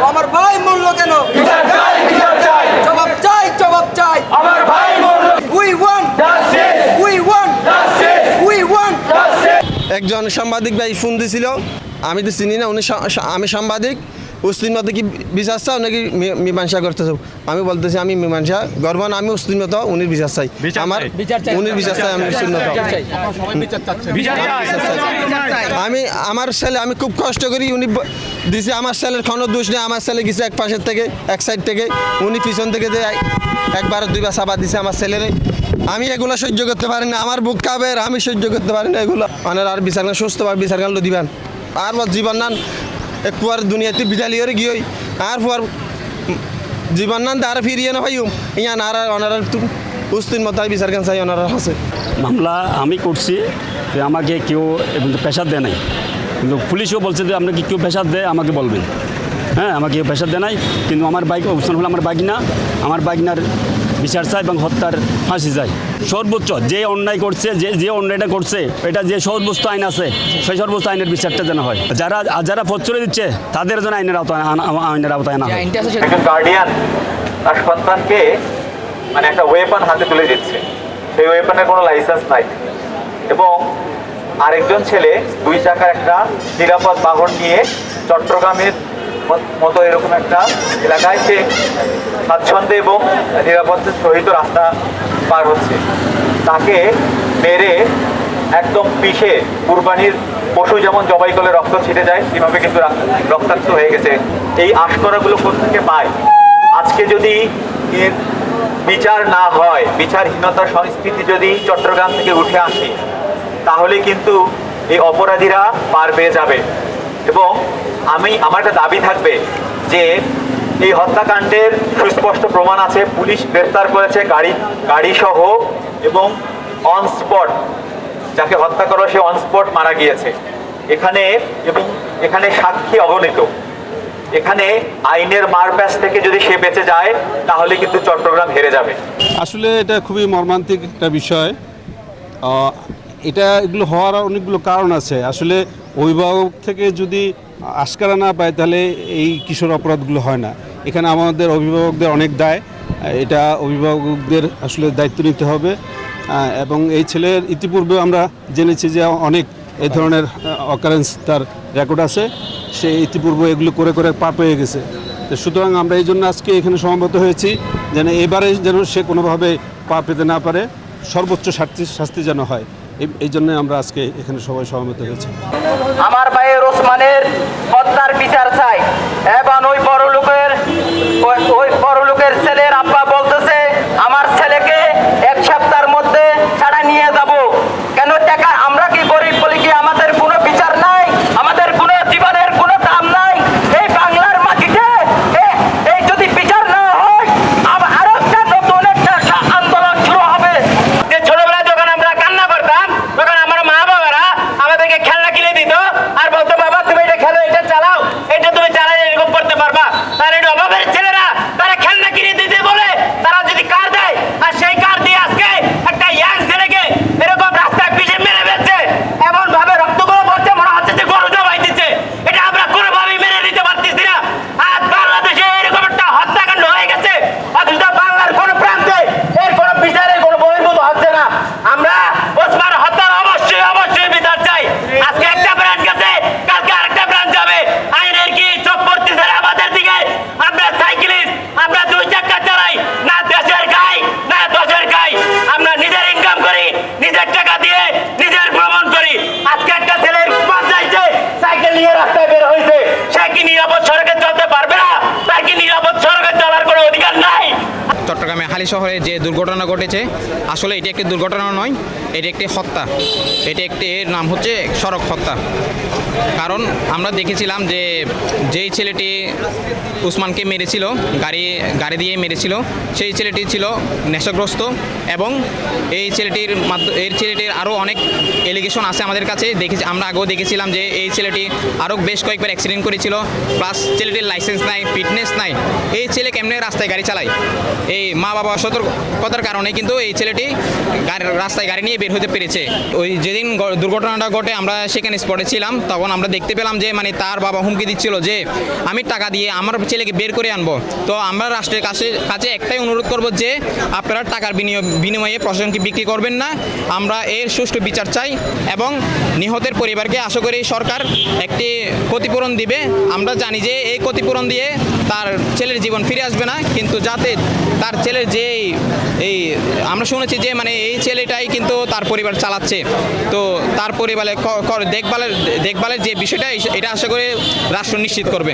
আমার ভাই মূল্য কেন? বিচার চাই, বিচার চাই, জবাব চাই, জবাব চাই। আমার ভাই মরল। We want Justice, we want justice, we want justice. একজন সাংবাদিক ভাই ফোন দিছিল, আমি তো চিনি না, উনি আমি সাংবাদিক, মুসলিম মতো কি বিচার চাও নাকি মীমাংসা করতেছ? আমি বলতেছি আমি মীমাংসা গর্ব না, আমি মুসলিম মতো, উনির বিচার চাই, আমার উনির বিচার চাই, আমি মুসলিম মতো আমি আমার ছেলে, আমি খুব কষ্ট করি, উনি দিছে, আমার ছেলের কোনো দোষ নেই, আমার ছেলে গেছে এক পাশের থেকে, এক সাইড থেকে, উনি পিছন থেকে যে একবার দুইবার চাপা দিছে আমার ছেলেরে। আমি এগুলো সহ্য করতে পারি না, আমার বুক কাবের, আমি সহ্য করতে পারি না এগুলো। মানে আর বিচার গান সুস্থভাবে বিচার গান দিবেন, আর জীবন নান একটু আর দুনিয়াতে বিদালি হয়ে গিয়ে আর পর জীবন নান আর ফিরিয়ে না ভাইম ইয়ান আর ওনারা উস্তিন মতো বিচার গান চাই ওনারা আছে। মামলা আমি করছি যে আমাকে কেউ প্রেশার দেয় নাই, কিন্তু পুলিশও বলছে যে আপনাকে কেউ প্রেশার দেয় আমাকে বলবেন। হ্যাঁ, আমাকে কেউ প্রেশার দেয় নাই, কিন্তু আমার বাইক অবস্থান হলো আমার বাগিনা, আমার বাগিনার বিচার চাই এবং হত্যার ফাঁসি চাই। সর্বোচ্চ যে অন্যায় করছে, যে অন্যায়টা করছে, এটা যে সর্বোচ্চ আইন আছে সেই সর্বোচ্চ আইনের বিচারটা যেন হয়। যারা পথ চলে দিচ্ছে তাদের জন্য আইনের আওতায় আনা হয়। একজন গার্ডিয়ান তার সন্তানকে মানে একটা ওয়েপন হাতে তুলে দিচ্ছে, সেই ওয়েপনের কোনো লাইসেন্স নাই, এবং আরেকজন ছেলে 2 চাকার একটা নিরাপদ বাহন নিয়ে চট্টগ্রামের মতো এরকম একটা এলাকায় সে স্বাচ্ছন্দ্যে এবং নিরাপত্তার সহিত রাস্তা পার হচ্ছে, তাকে মেরে একদম পিষে কুরবানির পশু যেমন জবাই করলে রক্ত ছিটে যায় সেভাবে কিন্তু রক্তাক্ত হয়ে গেছে। এই আশকরাগুলো কোত্থেকে পায়? আজকে যদি এর বিচার না হয়, বিচারহীনতার সংস্কৃতি যদি চট্টগ্রাম থেকে উঠে আসে, তাহলে কিন্তু এই অপরাধীরা পার পেয়ে যাবে। এবং আমার একটা দাবি থাকবে যে এই হত্যাকাণ্ডের সুস্পষ্ট প্রমাণ আছে, পুলিশ গ্রেফতার করেছে গাড়ি সহ, এবং অন স্পট যাকে হত্যা করা সে অন স্পট মারা গিয়েছে এখানে, এবং এখানে সাক্ষী অগণিত। এখানে আইনের মারপ্যাচ থেকে যদি সে বেঁচে যায় তাহলে কিন্তু চট্টগ্রাম হেরে যাবে। আসলে এটা খুবই মর্মান্তিক একটা বিষয়। এগুলো হওয়ার অনেকগুলো কারণ আছে। আসলে অভিভাবক থেকে যদি আশকারা না পায় তাহলে এই কিশোর অপরাধগুলো হয় না। এখানে আমাদের অভিভাবকদের অনেক দায়, এটা অভিভাবকদের আসলে দায়িত্ব নিতে হবে। এবং এই ছেলের ইতিপূর্বে আমরা জেনেছি যে অনেক এই ধরনের অকারেন্স তার রেকর্ড আছে, সে ইতিপূর্বে এগুলো করে করে পা পেয়ে গেছে। তো সুতরাং আমরা এই জন্য আজকে এখানে সমবেত হয়েছি যেন এবারে যেন সে কোনোভাবে পা পেতে না পারে, সর্বোচ্চ শাস্তি যেন হয়, এই জন্য আমরা আজকে এখানে সবাই সমবেত হয়েছি। আমার ভাইয়ের ওসমানের হত্যার বিচার চাই, এবং ওই বড় লোকের ছেলের আব্বা বলতেছে আমার ছেলেকে 1 সপ্তাহের মধ্যে ছাড়া নিয়ে যাব। কেন টাকা? আমরা কি গরিব বলি কি আমাদের কোনো বিচার নাই? আমাদের কোনো জীবনের কোনো দাম নাই এই বাংলার মাটিতে? এই যদি বিচার না হয় আরো একটা নতুন একটা আন্দোলন শুরু হবে। যে ছোটবেলায় যখন আমরা কান্না করতাম তখন আমার মা বাবারা আমাদেরকে খেলনা কিনে দিত আর বলতো বাবা তুমি এটা খেলো, এটা চালাও, এটা তুমি চালালে এরকম করতে পারবা। তার এটা অভাবের ছেলেরা তারা খেলনা কিনে দিতে বলে তারা যদি কার দেয়, আর সেই কার দিয়ে আজকে একটা ইয়াং ছেলেকে এরকম রাস্তায় পিষে মেরে ফেলছে, এমন ভাবে রক্তগুলো পড়ছে মনে হচ্ছে যে গরু জবাই দিচ্ছে। এটা আমরা কোনোভাবেই মেনে নিতে পারতেছি না। আর বাংলাদেশে এরকম একটা হত্যাকাণ্ড হয়ে গেছে, অথচ বাংলার কোনো প্রান্তে এর কোনো বিচারের কোনো বহির্ভূত হচ্ছে না। আমরা ওসমান হত্যার অবশ্যই বিচার চাই। আজকে একটা ব্রাঞ্চ গেছে, কালকে আরেকটা ব্রাঞ্চ যাবে। আইনের কি চোখ পড়তেছে আমাদের দিকে? আমরা সাইকেলিস্ট, আমরা 2 চাকা চালাই, না দেশের গাই না দশের গাই। আমরা নিজের ইনকাম করি, নিজের টাকা দিয়ে নিজের ভ্রমণ করি। আজকে একটা ছেলের বাঁচাইছে, সাইকেল নিয়ে রাস্তায় বের হয়েছে, সে কি নিরাপদ সড়কে চলতে পারবে না? তার কি নিরাপদ সড়কে চলার কোনো অধিকার নাই? চট্টগ্রামে হালি শহরে যে দুর্ঘটনা ঘটেছে, আসলে এটি একটি দুর্ঘটনা নয়, এটি একটি হত্যা। এটি একটি নাম হচ্ছে সড়ক হত্যা। কারণ আমরা দেখেছিলাম যে যেই ছেলেটি উসমানকে মেরেছিল, গাড়ি দিয়ে মেরেছিল, সেই ছেলেটি ছিল নেশাগ্রস্ত, এবং এই ছেলেটির আরও অনেক এলিগেশন আছে আমাদের কাছে। আমরা আগেও দেখেছিলাম যে এই ছেলেটি আরও বেশ কয়েকবার অ্যাক্সিডেন্ট করেছিল, প্লাস ছেলেটির লাইসেন্স নাই, ফিটনেস নাই। এই ছেলে কেমনে রাস্তায় গাড়ি চালায়? এই মা বাবা সতর্কতার কারণে কিন্তু এই ছেলেটি রাস্তায় গাড়ি নিয়ে বের হতে পেরেছে। ওই যেদিন দুর্ঘটনাটা ঘটে আমরা সেখানে স্পটে ছিলাম, তখন আমরা দেখতে পেলাম যে মানে তার বাবা হুমকি দিচ্ছিল যে আমি টাকা দিয়ে আমার ছেলেকে বের করে আনবো। তো আমরা রাষ্ট্রের কাছে একটাই অনুরোধ করব যে আপনারা টাকার বিনিময়ে প্রশাসনকে বিক্রি করবেন না। আমরা এর সুষ্ঠু বিচার চাই এবং নিহতের পরিবারকে আশা করি সরকার একটি ক্ষতিপূরণ দিবে। আমরা জানি যে এই ক্ষতিপূরণ দিয়ে তার ছেলের জীবন ফিরে আসবে না, কিন্তু যাতে তার ছেলের যে এই আমরা শুনেছি যে মানে এই ছেলেটাই কিন্তু তার পরিবার চালাচ্ছে, তো তার পরিবারের দেখভালের যে বিষয়টা এটা আশা করে রাষ্ট্র নিশ্চিত করবে।